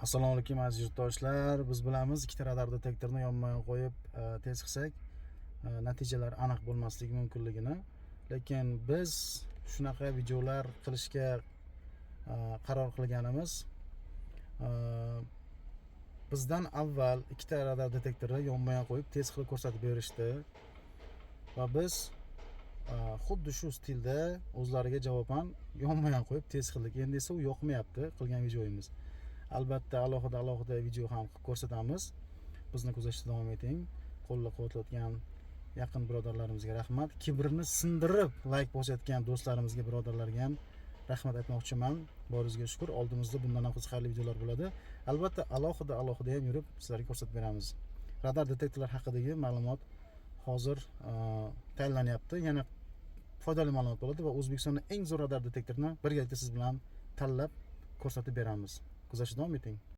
Assalomu alaykum aziz yurtdoshlar. Biz bilamiz, ikkita radar detektorni yonma qo'yib test qilsak, natijalar aniq bo'lmasligi mumkinligini. Lekin biz shunaqa videolar qilishga qaror qilganimiz, bizdan avval ikkita radar detektorni yonma qo'yib test qilib ko'rsatib berishdi va biz xuddi shu stilda o'zlariga javoban yonma qo'yib test qildik. Endi esa u yoqmayapti qilgan videoyimiz. Albatta alohida video ham qilib ko'rsatamiz. Bizni kuzatishda davom eting. Qo'llab-quvvatlayotgan yaqin birodarlarimizga rahmat. Kibrini sindirib like bosayotgan do'stlarimizga, birodarlarga ham rahmat aytmoqchiman. Boringizga shukr. Oldimizda bundan ham qiziqarli videolar bo'ladi. Albatta alohida ham yurib sizlarga ko'rsatib beramiz. Radar detektorlar haqidagi ma'lumot hozir tayyorlanyapti. Yana foydali ma'lumot bo'ladi va O'zbekistonning eng zo'r radar detektorini birgalikda siz bilan tanlab ko'rsatib beramiz. Kuzatishda davom eting.